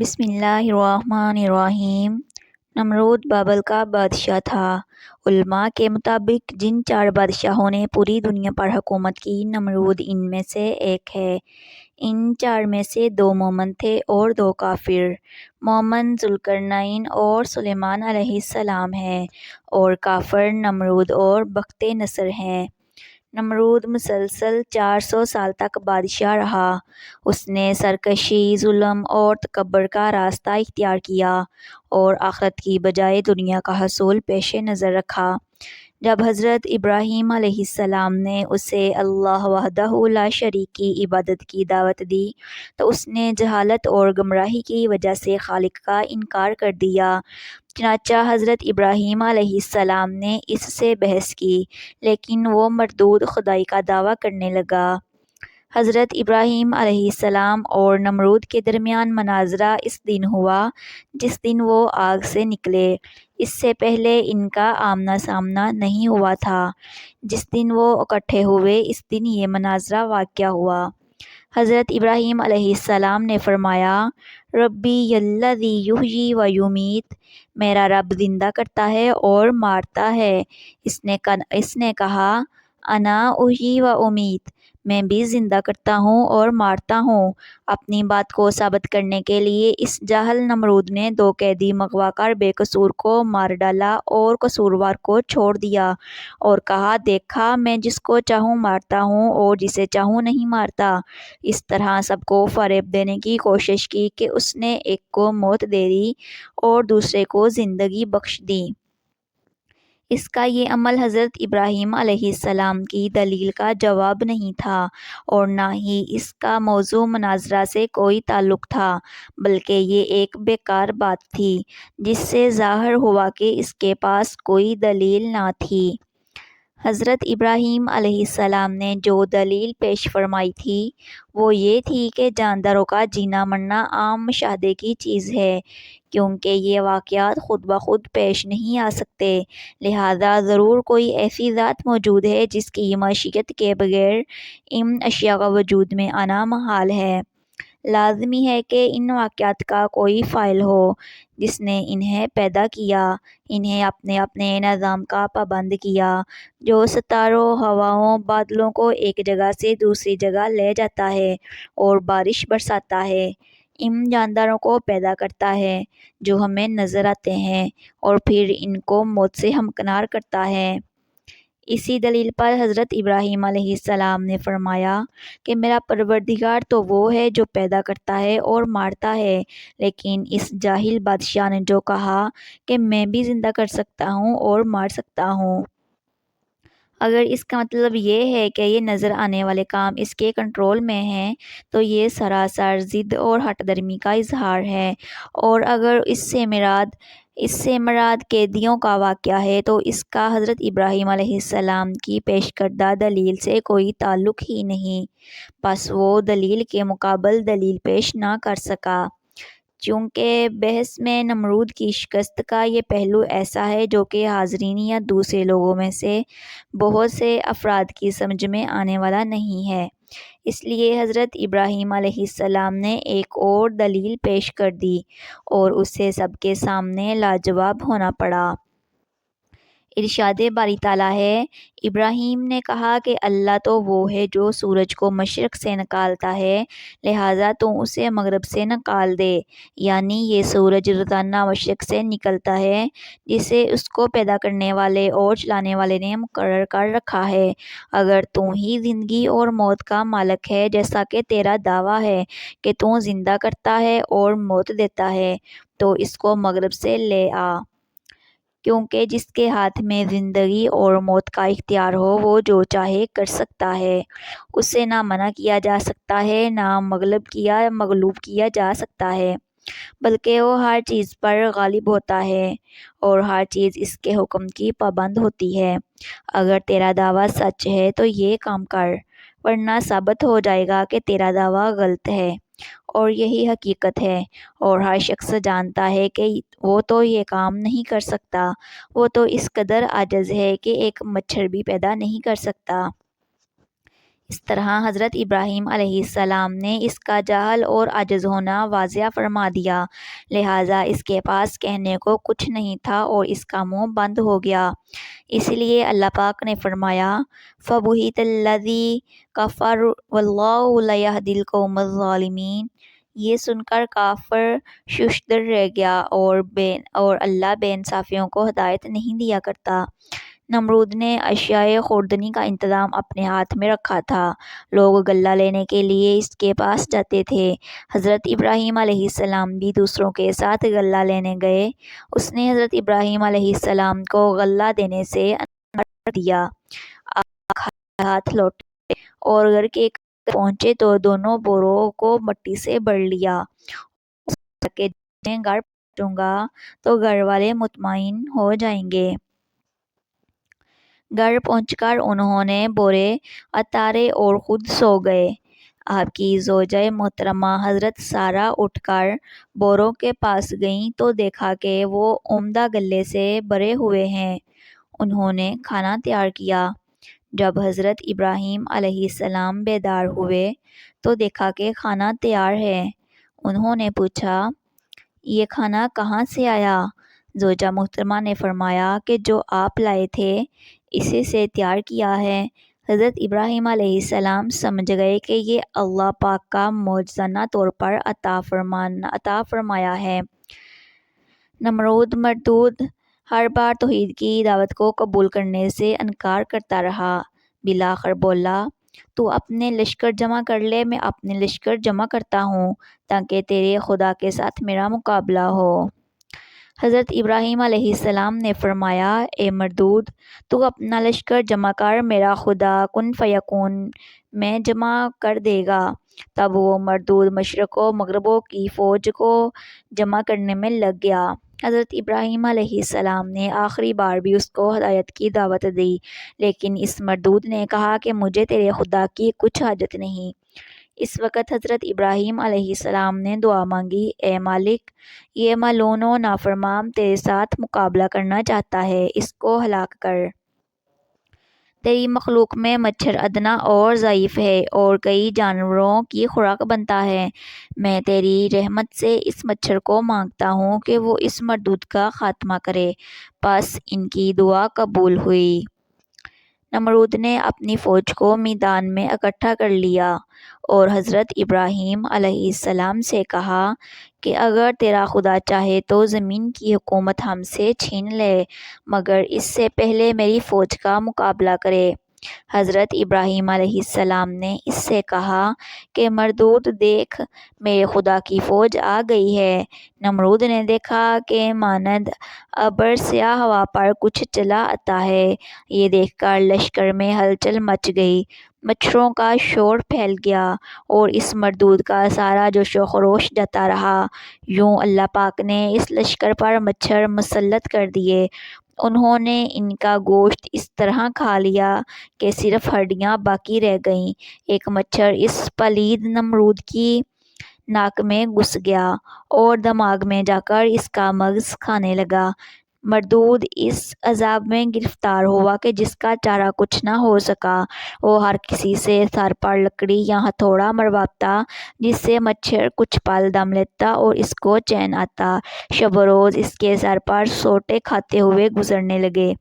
بسم اللہ الرحمن الرحیم۔ نمرود بابل کا بادشاہ تھا۔ علماء کے مطابق جن 4 بادشاہوں نے پوری دنیا پر حکومت کی، نمرود ان میں سے ایک ہے۔ ان 4 میں سے 2 مومن تھے اور 2 کافر۔ مومن ذوالقرنین اور سلیمان علیہ السلام ہیں، اور کافر نمرود اور بخت نصر ہیں۔ نمرود مسلسل 400 سال تک بادشاہ رہا۔ اس نے سرکشی، ظلم اور تکبر کا راستہ اختیار کیا اور آخرت کی بجائے دنیا کا حصول پیش نظر رکھا۔ جب حضرت ابراہیم علیہ السلام نے اسے اللہ وحدہ لا شریک کی عبادت کی دعوت دی تو اس نے جہالت اور گمراہی کی وجہ سے خالق کا انکار کر دیا۔ چنانچہ حضرت ابراہیم علیہ السلام نے اس سے بحث کی، لیکن وہ مردود خدائی کا دعویٰ کرنے لگا۔ حضرت ابراہیم علیہ السلام اور نمرود کے درمیان مناظرہ اس دن ہوا جس دن وہ آگ سے نکلے۔ اس سے پہلے ان کا آمنا سامنا نہیں ہوا تھا۔ جس دن وہ اکٹھے ہوئے اس دن یہ مناظرہ واقع ہوا۔ حضرت ابراہیم علیہ السلام نے فرمایا، ربی الذی یحیی و یمیت، میرا رب زندہ کرتا ہے اور مارتا ہے۔ اس نے کہا، انا احیی و امیت، میں بھی زندہ کرتا ہوں اور مارتا ہوں۔ اپنی بات کو ثابت کرنے کے لیے اس جاہل نمرود نے 2 قیدی منگوا کر بے قصور کو مار ڈالا اور قصوروار کو چھوڑ دیا اور کہا، دیکھا میں جس کو چاہوں مارتا ہوں اور جسے چاہوں نہیں مارتا۔ اس طرح سب کو فریب دینے کی کوشش کی کہ اس نے ایک کو موت دے دی اور دوسرے کو زندگی بخش دی۔ اس کا یہ عمل حضرت ابراہیم علیہ السلام کی دلیل کا جواب نہیں تھا اور نہ ہی اس کا موضوع مناظرہ سے کوئی تعلق تھا، بلکہ یہ ایک بیکار بات تھی جس سے ظاہر ہوا کہ اس کے پاس کوئی دلیل نہ تھی۔ حضرت ابراہیم علیہ السلام نے جو دلیل پیش فرمائی تھی وہ یہ تھی کہ جانداروں کا جینا مرنا عام مشاہدے کی چیز ہے، کیونکہ یہ واقعات خود بخود پیش نہیں آ سکتے، لہذا ضرور کوئی ایسی ذات موجود ہے جس کی مشیت کے بغیر ان اشیاء کا وجود میں آنا محال ہے۔ لازمی ہے کہ ان واقعات کا کوئی فاعل ہو جس نے انہیں پیدا کیا، انہیں اپنے اپنے نظام کا پابند کیا، جو ستاروں، ہواؤں، بادلوں کو ایک جگہ سے دوسری جگہ لے جاتا ہے اور بارش برساتا ہے، ان جانداروں کو پیدا کرتا ہے جو ہمیں نظر آتے ہیں اور پھر ان کو موت سے ہمکنار کرتا ہے۔ اسی دلیل پر حضرت ابراہیم علیہ السلام نے فرمایا کہ میرا پروردگار تو وہ ہے جو پیدا کرتا ہے اور مارتا ہے، لیکن اس جاہل بادشاہ نے جو کہا کہ میں بھی زندہ کر سکتا ہوں اور مار سکتا ہوں، اگر اس کا مطلب یہ ہے کہ یہ نظر آنے والے کام اس کے کنٹرول میں ہیں تو یہ سراسر ضد اور ہٹ درمی کا اظہار ہے، اور اگر اس سے مراد قیدیوں کا واقعہ ہے تو اس کا حضرت ابراہیم علیہ السلام کی پیش کردہ دلیل سے کوئی تعلق ہی نہیں، پس وہ دلیل کے مقابل دلیل پیش نہ کر سکا۔ چونکہ بحث میں نمرود کی شکست کا یہ پہلو ایسا ہے جو کہ حاضرین یا دوسرے لوگوں میں سے بہت سے افراد کی سمجھ میں آنے والا نہیں ہے، اس لیے حضرت ابراہیم علیہ السلام نے ایک اور دلیل پیش کر دی اور اسے سب کے سامنے لاجواب ہونا پڑا۔ ارشاد باری تعالیٰ ہے، ابراہیم نے کہا کہ اللہ تو وہ ہے جو سورج کو مشرق سے نکالتا ہے، لہٰذا تو اسے مغرب سے نکال دے، یعنی یہ سورج روزانہ مشرق سے نکلتا ہے جسے اس کو پیدا کرنے والے اور چلانے والے نے مقرر کر رکھا ہے۔ اگر تو ہی زندگی اور موت کا مالک ہے جیسا کہ تیرا دعویٰ ہے کہ تو زندہ کرتا ہے اور موت دیتا ہے، تو اس کو مغرب سے لے آ، کیونکہ جس کے ہاتھ میں زندگی اور موت کا اختیار ہو وہ جو چاہے کر سکتا ہے، اسے نہ منع کیا جا سکتا ہے نہ مغلوب کیا جا سکتا ہے، بلکہ وہ ہر چیز پر غالب ہوتا ہے اور ہر چیز اس کے حکم کی پابند ہوتی ہے۔ اگر تیرا دعویٰ سچ ہے تو یہ کام کر، ورنہ ثابت ہو جائے گا کہ تیرا دعویٰ غلط ہے، اور یہی حقیقت ہے، اور ہر شخص جانتا ہے کہ وہ تو یہ کام نہیں کر سکتا، وہ تو اس قدر عاجز ہے کہ ایک مچھر بھی پیدا نہیں کر سکتا۔ اس طرح حضرت ابراہیم علیہ السلام نے اس کا جہل اور عاجز ہونا واضح فرما دیا، لہٰذا اس کے پاس کہنے کو کچھ نہیں تھا اور اس کا منہ بند ہو گیا۔ اس لیے اللہ پاک نے فرمایا فَبُہِتَ الَّذِي كَفَرَ وَاللَّهُ لَا يَهْدِي الْقَوْمَ الظَّالِمِينَ۔ یہ سن کر کافر ششدر رہ گیا اور اللہ بے انصافیوں کو ہدایت نہیں دیا کرتا۔ نمرود نے اشیاء خوردنی کا انتظام اپنے ہاتھ میں رکھا تھا، لوگ غلہ لینے کے لیے اس کے پاس جاتے تھے۔ حضرت ابراہیم علیہ السلام بھی دوسروں کے ساتھ غلہ لینے گئے۔ اس نے حضرت ابراہیم علیہ السلام کو غلہ دینے سے انکار کر دیا۔ آپ خالی ہاتھ لوٹے اور گھر کے قریب پہنچے تو دونوں بوروں کو مٹی سے بھر لیا۔ اس نے کہا کہ جب میں گھر پہنچوں گا تو گھر والے مطمئن ہو جائیں گے۔ گھر پہنچ کر انہوں نے بورے اتارے اور خود سو گئے۔ آپ کی زوجہ محترمہ حضرت سارہ اٹھ کر بوروں کے پاس گئیں تو دیکھا کہ وہ عمدہ غلے سے بھرے ہوئے ہیں۔ انہوں نے کھانا تیار کیا۔ جب حضرت ابراہیم علیہ السلام بیدار ہوئے تو دیکھا کہ کھانا تیار ہے۔ انہوں نے پوچھا، یہ کھانا کہاں سے آیا؟ زوجہ محترمہ نے فرمایا کہ جو آپ لائے تھے اسی سے تیار کیا ہے۔ حضرت ابراہیم علیہ السلام سمجھ گئے کہ یہ اللہ پاک کا معجزانہ طور پر عطا فرمایا ہے۔ مردود ہر بار توحید کی دعوت کو قبول کرنے سے انکار کرتا رہا۔ بالآخر بولا، تو اپنے لشکر جمع کر لے، میں اپنے لشکر جمع کرتا ہوں تاکہ تیرے خدا کے ساتھ میرا مقابلہ ہو۔ حضرت ابراہیم علیہ السلام نے فرمایا، اے مردود، تو اپنا لشکر جمع کر، میرا خدا کن فیکون میں جمع کر دے گا۔ تب وہ مردود مشرق و مغرب کی فوج کو جمع کرنے میں لگ گیا۔ حضرت ابراہیم علیہ السلام نے آخری بار بھی اس کو ہدایت کی دعوت دی، لیکن اس مردود نے کہا کہ مجھے تیرے خدا کی کچھ حاجت نہیں۔ اس وقت حضرت ابراہیم علیہ السلام نے دعا مانگی، اے مالک، یہ ملعون و نافرمان تیرے ساتھ مقابلہ کرنا چاہتا ہے، اس کو ہلاک کر۔ تیری مخلوق میں مچھر ادنیٰ اور ضعیف ہے اور کئی جانوروں کی خوراک بنتا ہے۔ میں تیری رحمت سے اس مچھر کو مانگتا ہوں کہ وہ اس مردود کا خاتمہ کرے۔ پس ان کی دعا قبول ہوئی۔ نمرود نے اپنی فوج کو میدان میں اکٹھا کر لیا اور حضرت ابراہیم علیہ السلام سے کہا کہ اگر تیرا خدا چاہے تو زمین کی حکومت ہم سے چھین لے، مگر اس سے پہلے میری فوج کا مقابلہ کرے۔ حضرت ابراہیم علیہ السلام نے اس سے کہا کہ مردود، دیکھ، میرے خدا کی فوج آ گئی ہے۔ نمرود نے دیکھا کہ مانند ابر سیاہ ہوا پر کچھ چلا آتا ہے۔ یہ دیکھ کر لشکر میں ہلچل مچ گئی، مچھروں کا شور پھیل گیا اور اس مردود کا سارا جوش و خروش جاتا رہا۔ یوں اللہ پاک نے اس لشکر پر مچھر مسلط کر دیے۔ انہوں نے ان کا گوشت اس طرح کھا لیا کہ صرف ہڈیاں باقی رہ گئیں۔ ایک مچھر اس پلید نمرود کی ناک میں گھس گیا اور دماغ میں جا کر اس کا مغز کھانے لگا۔ مردود اس عذاب میں گرفتار ہوا کہ جس کا چارہ کچھ نہ ہو سکا۔ وہ ہر کسی سے سر پر لکڑی یا ہتھوڑا مرواتا، جس سے مچھر کچھ پل دم لیتا اور اس کو چین آتا۔ شب و روز اس کے سر پر سوٹے کھاتے ہوئے گزرنے لگے،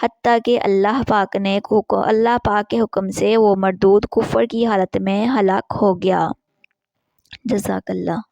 حتیٰ کہ اللہ پاک کے حکم سے وہ مردود کفر کی حالت میں ہلاک ہو گیا۔ جزاک اللہ۔